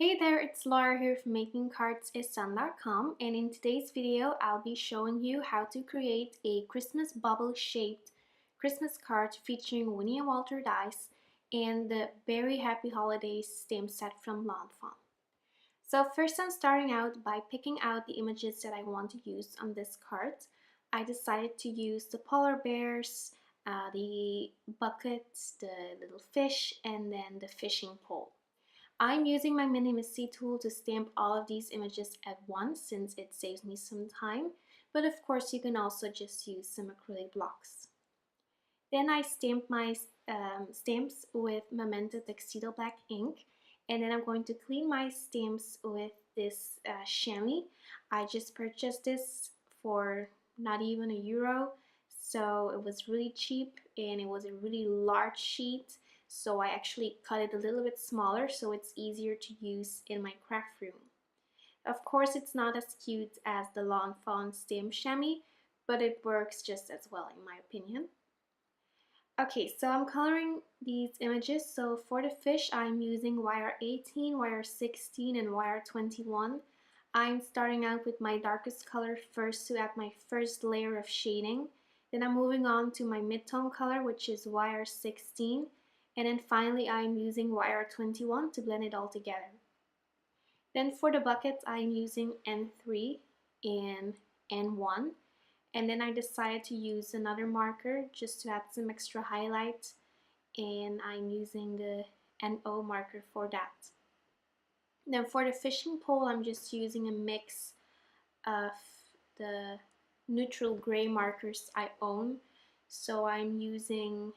Hey there, it's Laura here from makingcardsisdone.com, and in today's video I'll be showing you how to create a Christmas bubble shaped Christmas card featuring Winnie and Walter dice and the Beary Happy Holidays stamp set from Fawn. So first I'm starting out by picking out the images that I want to use on this card. I decided to use the polar bears, the buckets, the little fish, and then the fishing pole. I'm using my mini MISTI tool to stamp all of these images at once since it saves me some time, but of course you can also just use some acrylic blocks. Then I stamp my stamps with Memento Tuxedo black ink, and then I'm going to clean my stamps with this chamois. I just purchased this for not even €1, so it was really cheap and it was a really large sheet, so I actually cut it a little bit smaller so it's easier to use in my craft room. Of course it's not as cute as the Lawn Fawn stamp chamois, but it works just as well in my opinion. Okay, so I'm coloring these images. So for the fish, I'm using wire 18, wire 16, and wire 21. I'm starting out with my darkest color first to add my first layer of shading. Then I'm moving on to my mid-tone color, which is wire 16. And then finally, I'm using wire 21 to blend it all together. Then for the buckets, I'm using N3 and N1. And then I decided to use another marker just to add some extra highlight, and I'm using the NO marker for that. Then for the fishing pole, I'm just using a mix of the neutral gray markers I own. So I'm using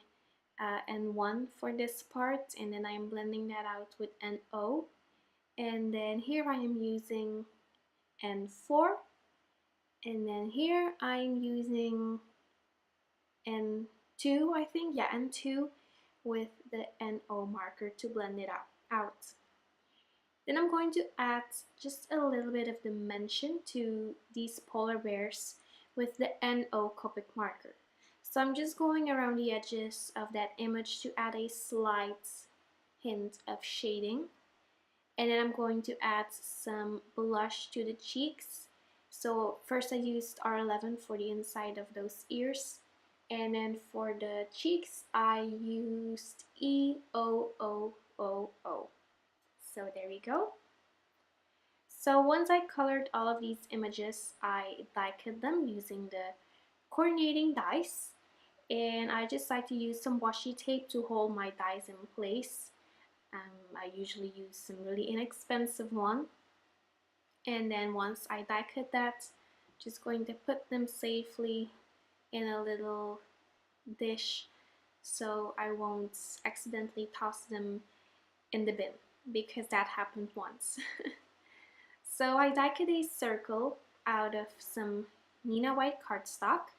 N1 for this part, and then I'm blending that out with NO. And then here I am using N4. And then here I'm using N2, I think, yeah, N2 with the NO marker to blend it out. Then I'm going to add just a little bit of dimension to these polar bears with the NO Copic marker. So I'm just going around the edges of that image to add a slight hint of shading. And then I'm going to add some blush to the cheeks. So first I used R11 for the inside of those ears, and then for the cheeks I used EOOOO. So there we go. So once I colored all of these images, I die cut them using the coordinating dies, and I just like to use some washi tape to hold my dies in place. I usually use some really inexpensive one. And then once I die cut that, just going to put them safely in a little dish so I won't accidentally toss them in the bin, because that happened once. So I die cut a circle out of some Nina white cardstock,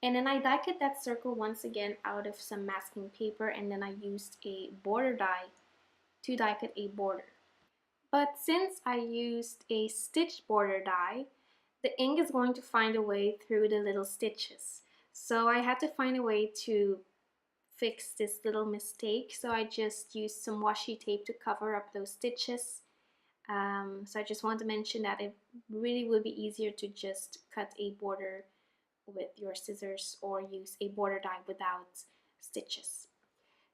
and then I die cut that circle once again out of some masking paper, and then I used a border die to die cut a border. But since I used a stitch border die, the ink is going to find a way through the little stitches. So I had to find a way to fix this little mistake. So I just used some washi tape to cover up those stitches. So I just want to mention that it really would be easier to just cut a border with your scissors or use a border die without stitches.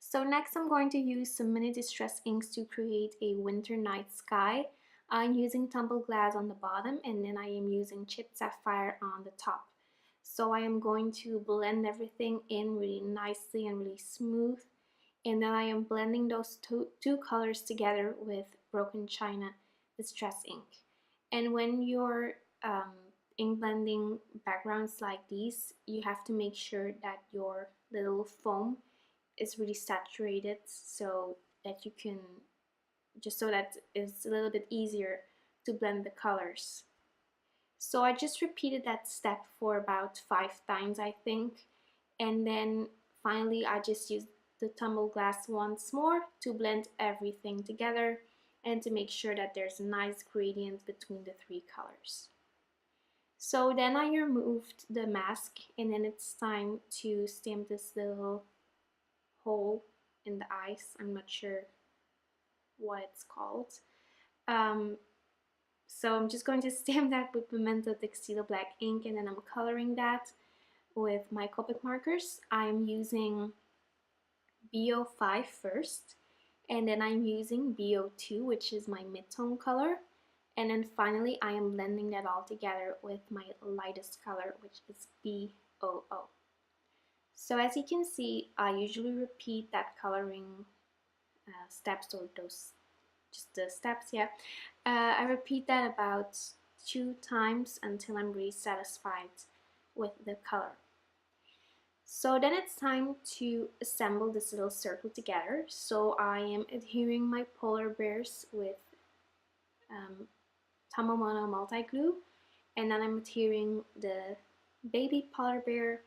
So next I'm going to use some mini distress inks to create a winter night sky. I'm using Tumbled glass on the bottom, and then I am using chipped sapphire on the top. So I am going to blend everything in really nicely and really smooth, and then I am blending those two colors together with broken china distress ink. And when you're ink blending backgrounds like these, you have to make sure that your little foam is really saturated so that you can, just so that it's a little bit easier to blend the colors. So I just repeated that step for about 5 times, I think, and then finally I just used the tumbled glass once more to blend everything together and to make sure that there's a nice gradient between the 3 colors. So then I removed the mask, and then it's time to stamp this little hole in the eyes. I'm not sure what it's called, So I'm just going to stamp that with Memento Tuxedo black ink, and then I'm coloring that with my Copic markers. I'm using BO5 first, and then I'm using BO2, which is my mid-tone color, and then finally I am blending that all together with my lightest color, which is BOO. So as you can see, I usually repeat that coloring steps, or those just the steps, yeah. I repeat that about 2 times until I'm really satisfied with the color. So then it's time to assemble this little circle together. So I am adhering my polar bears with Tumbled multi glue, and then I'm adhering the baby polar bear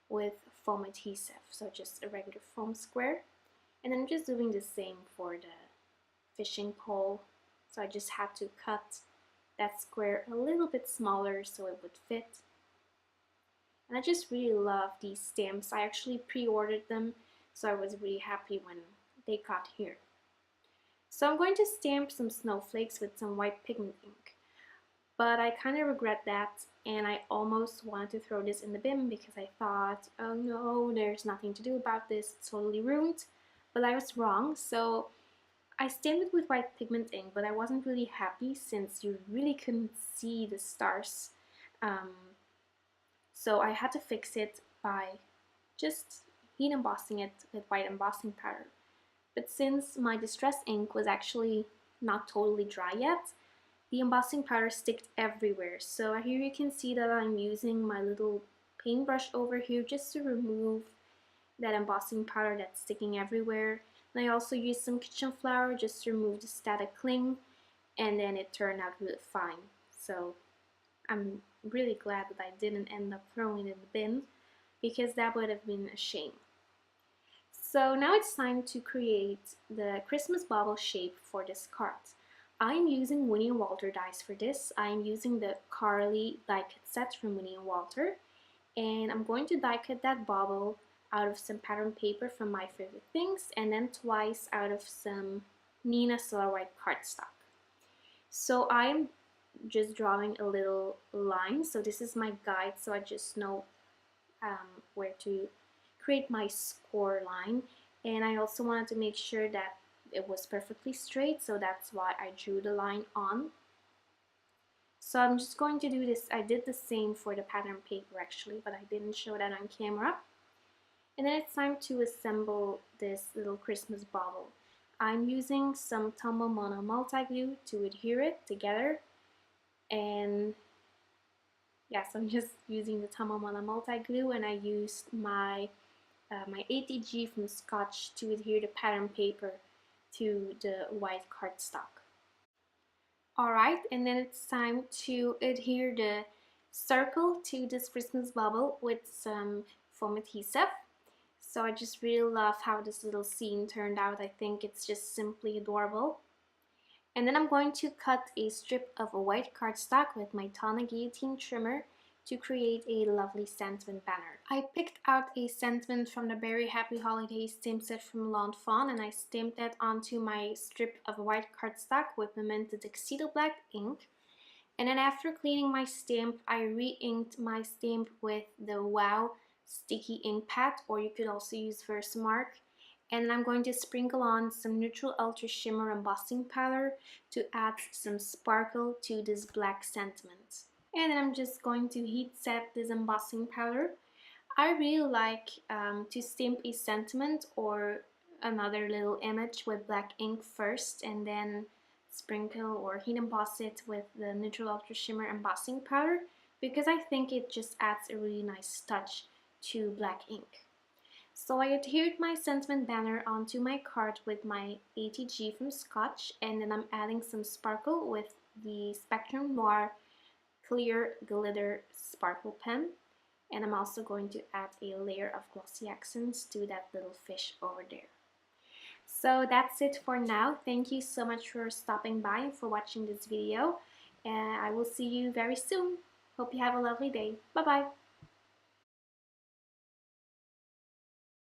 with foam adhesive, so just a regular foam square. And I'm just doing the same for the fishing pole, so I just had to cut that square a little bit smaller so it would fit. And I just really love these stamps. I actually pre-ordered them, so I was really happy when they got here. So I'm going to stamp some snowflakes with some white pigment ink, but I kind of regret that, and I almost wanted to throw this in the bin because I thought, oh no, there's nothing to do about this, it's totally ruined. But I was wrong. So I stamped it with white pigment ink, but I wasn't really happy since you really couldn't see the stars. So I had to fix it by just heat embossing it with white embossing powder. But since my distress ink was actually not totally dry yet, the embossing powder sticked everywhere. So here you can see that I'm using my little paintbrush over here just to remove that embossing powder that's sticking everywhere. And I also used some kitchen flour just to remove the static cling, and then it turned out really fine. So I'm really glad that I didn't end up throwing it in the bin, because that would have been a shame. So now it's time to create the Christmas bauble shape for this card. I'm using Winnie and Walter dies for this. I'm using the Carly die cut set from Winnie and Walter, and I'm going to die cut that bauble out of some pattern paper from My Favorite Things, and then twice out of some Nina Solar White cardstock. So I'm just drawing a little line. So this is my guide, so I just know where to create my score line. And I also wanted to make sure that it was perfectly straight, so that's why I drew the line on. So I'm just going to do this. I did the same for the pattern paper actually, but I didn't show that on camera. And then it's time to assemble this little Christmas bauble. I'm using some Tumbled multi glue to adhere it together, and yes, I'm just using the Tumbled multi glue, and I used my my ATG from Scotch to adhere the pattern paper to the white cardstock. Alright, and then it's time to adhere the circle to this Christmas bauble with some foam adhesive. So I just really love how this little scene turned out. I think it's just simply adorable. And then I'm going to cut a strip of a white cardstock with my Tonic Guillotine trimmer to create a lovely sentiment banner. I picked out a sentiment from the Beary Happy Holidays stamp set from Fawn, and I stamped that onto my strip of white cardstock with Memento Tuxedo black ink. And then after cleaning my stamp, I re-inked my stamp with the Wow sticky ink pad, or you could also use Versamark. And I'm going to sprinkle on some neutral ultra shimmer embossing powder to add some sparkle to this black sentiment. And then I'm just going to heat set this embossing powder. I really like to stamp a sentiment or another little image with black ink first, and then sprinkle or heat emboss it with the neutral ultra shimmer embossing powder, because I think it just adds a really nice touch to black ink. So I adhered my sentiment banner onto my card with my ATG from Scotch, and then I'm adding some sparkle with the Spectrum Noir clear glitter sparkle pen, and I'm also going to add a layer of glossy accents to that little fish over there. So that's it for now. Thank you so much for stopping by and for watching this video, and I will see you very soon. Hope you have a lovely day. Bye bye.